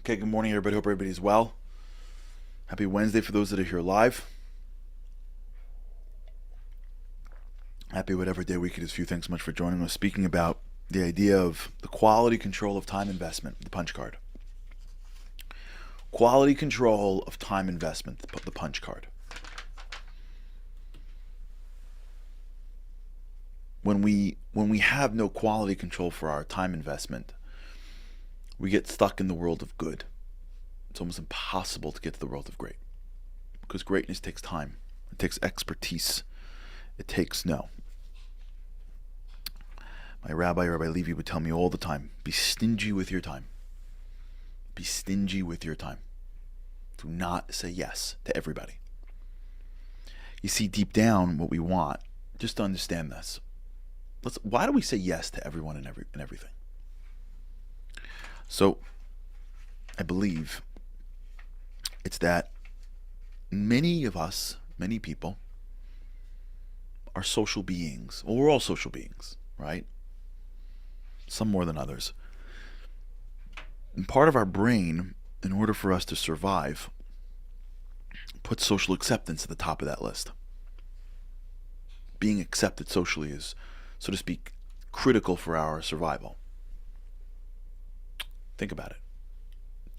Okay, good morning, everybody. Hope everybody's well. Happy Wednesday for those that are here live. Happy whatever day, week it is for you. Thanks so much for joining us. Speaking about the idea of the quality control of time investment, the punch card. Quality control of time investment, the punch card. When we have no quality control for our time investment, we get stuck in the world of good. It's almost impossible to get to the world of great, because greatness takes time. It takes expertise. It takes know. My Rabbi Levy would tell me all the time, be stingy with your time. Be stingy with your time. Do not say yes to everybody. You see, deep down, what we want, just to understand this, why do we say yes to everyone and everything? So, I believe it's that many of us, many people, are social beings. Well, we're all social beings, right? Some more than others. And part of our brain, in order for us to survive, puts social acceptance at the top of that list. Being accepted socially is, so to speak, critical for our survival. Think about it.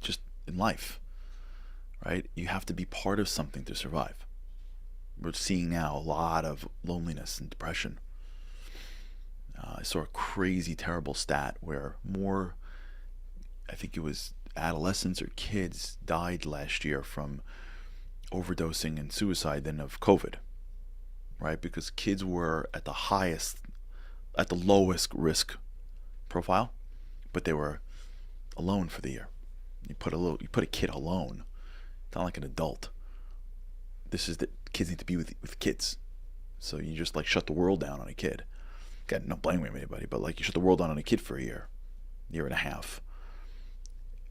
Just in life, right? You have to be part of something to survive. We're seeing now a lot of loneliness and depression. I saw a crazy, terrible stat where more, I think it was adolescents or kids, died last year from overdosing and suicide than of COVID, right? Because kids were at the lowest risk profile, but they were alone for the year. You put a kid alone. It's not like an adult. This is that kids need to be with kids. So you just shut the world down on a kid. Got no blame anybody, but you shut the world down on a kid for a year and a half.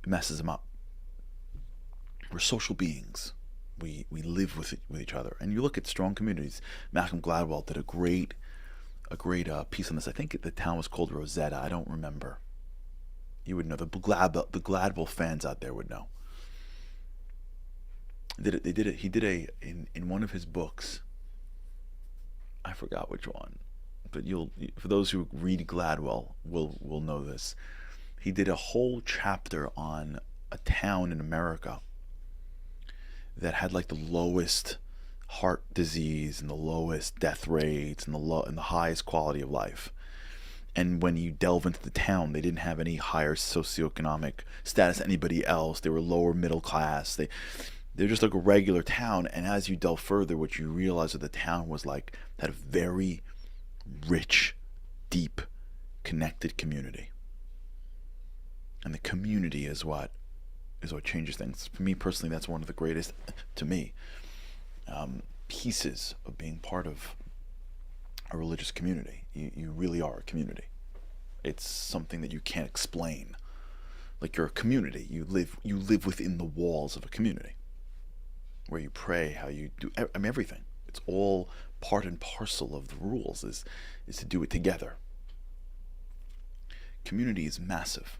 It messes them up. We're social beings. We live with each other. And you look at strong communities. Malcolm Gladwell did a great piece on this. I think the town was called Rosetta. I don't remember. You would know. The Gladwell fans out there would know. He did in one of his books. I forgot which one, but for those who read Gladwell will know this. He did a whole chapter on a town in America that had the lowest heart disease and the lowest death rates and the highest quality of life. And when you delve into the town, they didn't have any higher socioeconomic status than anybody else. They were lower middle class. They're just like a regular town. And as you delve further, what you realize that the town was had a very rich, deep, connected community. And the community is what changes things. For me personally, that's one of the greatest, to me, pieces of being part of a religious community. You really are a community. It's something that you can't explain. You're a community. You live within the walls of a community, where you pray, how you do, everything. It's all part and parcel of the rules is to do it together. Community is massive,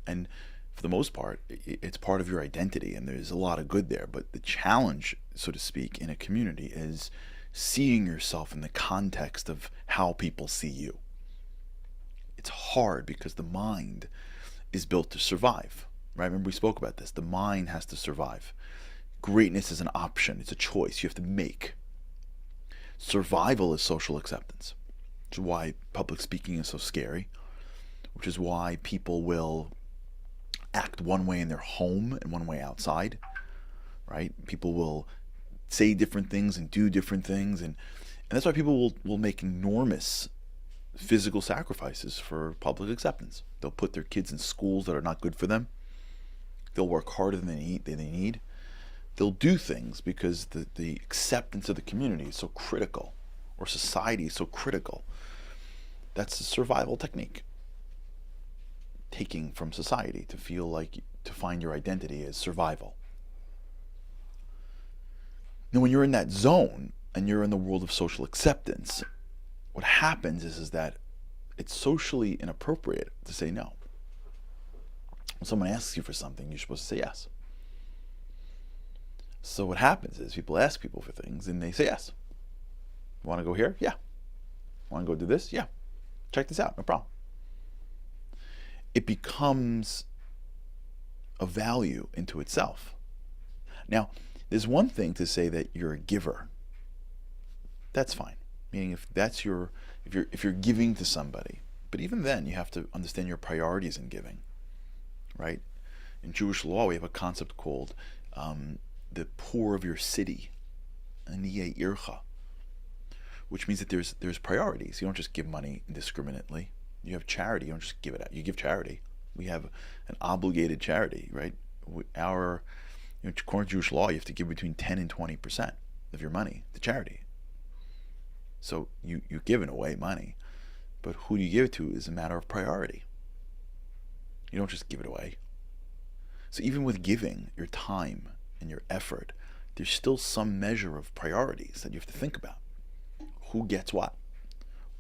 and for the most part, it's part of your identity, and there's a lot of good there. But the challenge, so to speak, in a community is seeing yourself in the context of how people see you. It's hard because the mind is built to survive, right? Remember we spoke about this. The mind has to survive. Greatness is an option. It's a choice you have to make. Survival is social acceptance, which is why public speaking is so scary, which is why people will act one way in their home and one way outside, right? People will say different things and do different things, and that's why people will make enormous physical sacrifices for public acceptance. They'll put their kids in schools that are not good for them. They'll work harder than they need. They'll do things because the acceptance of the community is so critical, or society is so critical. That's a survival technique. Taking from society to to find your identity is survival. Now, when you're in that zone and you're in the world of social acceptance, what happens is that it's socially inappropriate to say no. When someone asks you for something, you're supposed to say yes. So what happens is people ask people for things and they say yes. Want to go here? Yeah. Want to go do this? Yeah. Check this out. No problem. It becomes a value into itself. Now, there's one thing to say that you're a giver. That's fine. Meaning if you're giving to somebody, but even then you have to understand your priorities in giving, right? In Jewish law, we have a concept called the poor of your city, aniyei ircha, which means that there's priorities. You don't just give money indiscriminately. You have charity. You don't just give it out. You give charity. We have an obligated charity, right? According to Jewish law, you have to give between 10 and 20% of your money to charity. So you're giving away money, but who do you give it to is a matter of priority. You don't just give it away. So even with giving your time and your effort, there's still some measure of priorities that you have to think about. Who gets what?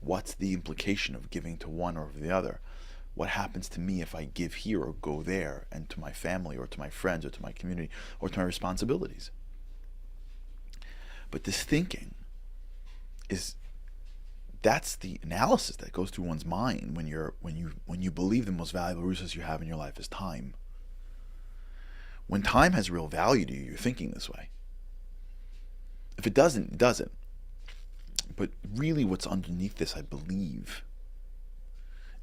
What's the implication of giving to one or the other? What happens to me if I give here or go there, and to my family or to my friends or to my community or to my responsibilities? But this thinking that's the analysis that goes through one's mind when you believe the most valuable resource you have in your life is time. When time has real value to you, you're thinking this way. If it doesn't, it doesn't. But really what's underneath this, I believe,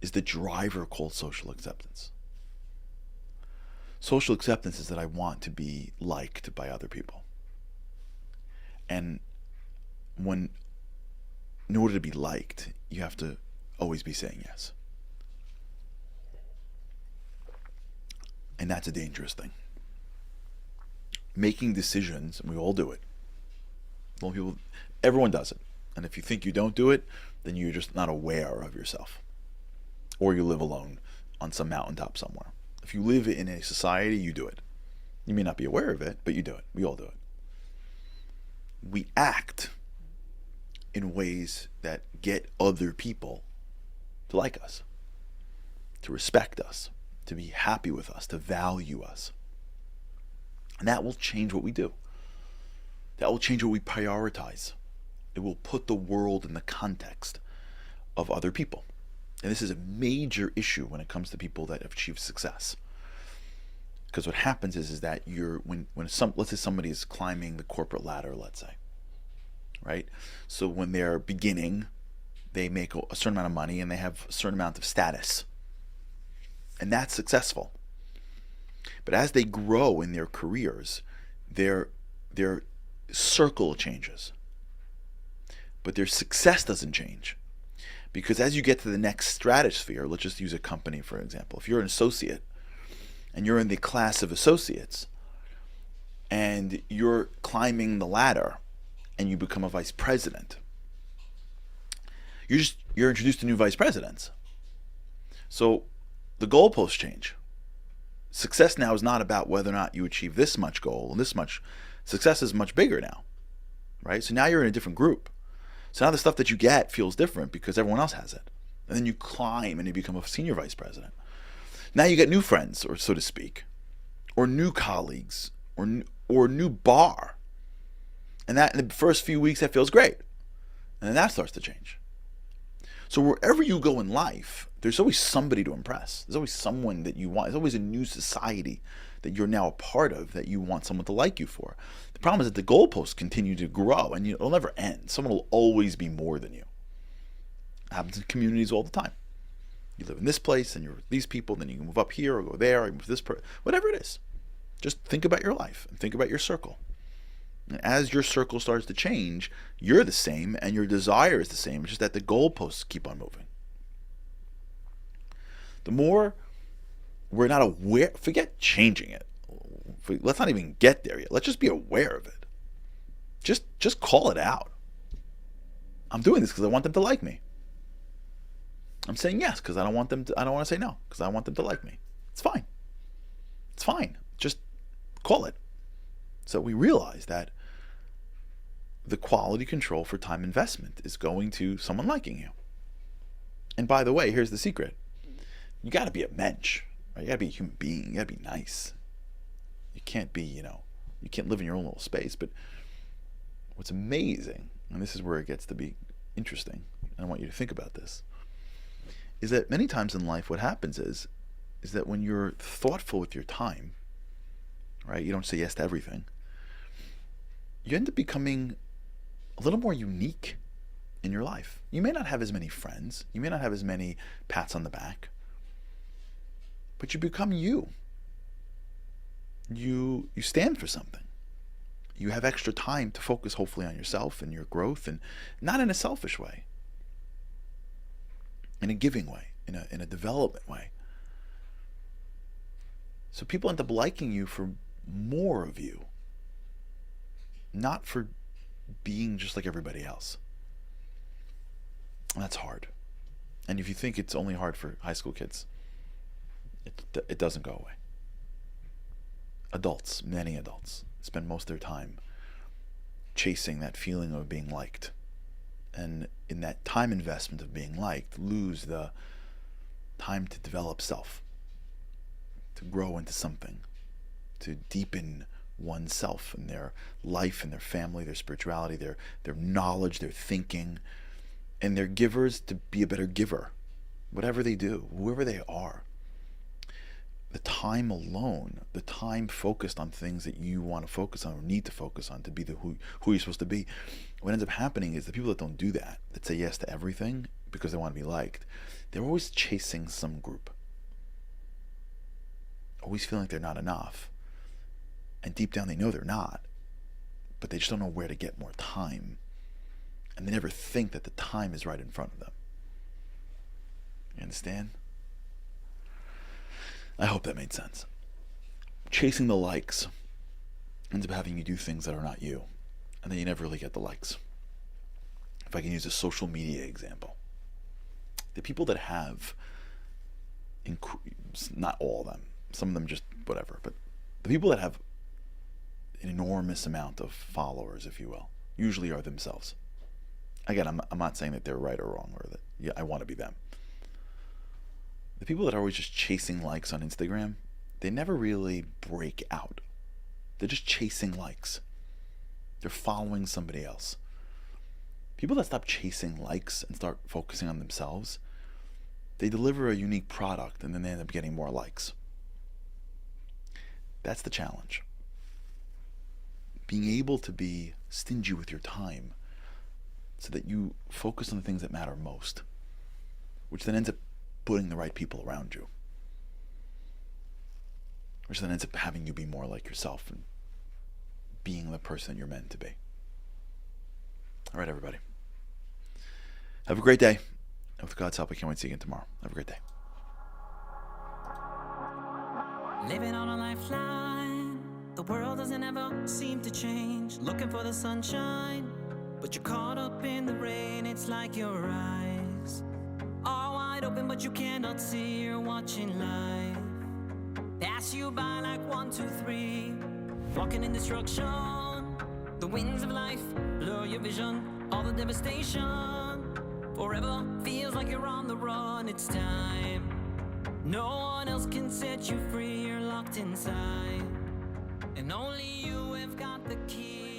is the driver called social acceptance. Social acceptance is that I want to be liked by other people. And in order to be liked, you have to always be saying yes. And that's a dangerous thing. Making decisions, and we all do it. Everyone does it. And if you think you don't do it, then you're just not aware of yourself. Or you live alone on some mountaintop somewhere. If you live in a society, you do it. You may not be aware of it, but you do it. We all do it. We act in ways that get other people to like us, to respect us, to be happy with us, to value us. And that will change what we do. That will change what we prioritize. It will put the world in the context of other people. And this is a major issue when it comes to people that have achieved success. Because what happens is that let's say somebody is climbing the corporate ladder, let's say, right? So when they're beginning, they make a certain amount of money and they have a certain amount of status. And that's successful. But as they grow in their careers, their circle changes. But their success doesn't change. Because as you get to the next stratosphere, let's just use a company for example. If you're an associate and you're in the class of associates and you're climbing the ladder and you become a vice president, you're introduced to new vice presidents. So the goalposts change. Success now is not about whether or not you achieve this much goal and this much. Success is much bigger now, right? So now you're in a different group. So now the stuff that you get feels different because everyone else has it. And then you climb and you become a senior vice president. Now you get new friends, or so to speak, or new colleagues, or new bar. And that in the first few weeks, that feels great. And then that starts to change. So wherever you go in life, there's always somebody to impress. There's always someone that you want. There's always a new society that you're now a part of that you want someone to like you for. The problem is that the goalposts continue to grow and it'll never end. Someone will always be more than you. It happens in communities all the time. You live in this place and you're with these people, then you can move up here or go there, or you move to this person, whatever it is. Just think about your life and think about your circle. And as your circle starts to change, you're the same and your desire is the same. It's just that the goalposts keep on moving. The more we're not aware, forget changing it. Let's not even get there yet. Let's just be aware of it. Just call it out. I'm doing this because I want them to like me. I'm saying yes because I don't want to say no because I want them to like me. It's fine. It's fine. Just call it. So we realize that the quality control for time investment is going to someone liking you. And by the way, here's the secret. You got to be a mensch. Right? You gotta be a human being. You gotta be nice. You can't be, you can't live in your own little space. But what's amazing, and this is where it gets to be interesting, and I want you to think about this, is that many times in life what happens is that when you're thoughtful with your time, right, you don't say yes to everything, you end up becoming a little more unique in your life. You may not have as many friends, you may not have as many pats on the back, but you become you. You stand for something. You have extra time to focus hopefully on yourself and your growth, and not in a selfish way, in a giving way, in a development way. So people end up liking you for more of you, not for being just like everybody else. And that's hard. And if you think it's only hard for high school kids, it doesn't go away. Adults, many adults, spend most of their time chasing that feeling of being liked. And in that time investment of being liked, lose the time to develop self, to grow into something, to deepen oneself and their life and their family, their spirituality, their knowledge, their thinking, and their givers to be a better giver, whatever they do, whoever they are. The time alone, the time focused on things that you want to focus on or need to focus on to be who you're supposed to be, what ends up happening is the people that don't do that say yes to everything because they want to be liked, they're always chasing some group, always feeling like they're not enough. And deep down they know they're not, but they just don't know where to get more time. And they never think that the time is right in front of them. You understand? I hope that made sense. Chasing the likes ends up having you do things that are not you, and then you never really get the likes. If I can use a social media example, the people that have, not all of them, some of them just whatever, but the people that have an enormous amount of followers, if you will, usually are themselves. Again, I'm not saying that they're right or wrong, or that I want to be them. The people that are always just chasing likes on Instagram, they never really break out. They're just chasing likes. They're following somebody else. People that stop chasing likes and start focusing on themselves, they deliver a unique product and then they end up getting more likes. That's the challenge. Being able to be stingy with your time so that you focus on the things that matter most, which then ends up putting the right people around you, which then ends up having you be more like yourself and being the person you're meant to be. All right, everybody. Have a great day. And with God's help, I can't wait to see you again tomorrow. Have a great day. Living on a lifeline, the world doesn't ever seem to change. Looking for the sunshine, but you're caught up in the rain. It's like your eyes are wide open, but you cannot see. You're watching life pass you by like 1, 2, 3. Walking in destruction, the winds of life blur your vision. All the devastation forever feels like you're on the run. It's time, no one else can set you free. You're locked inside, and only you have got the key.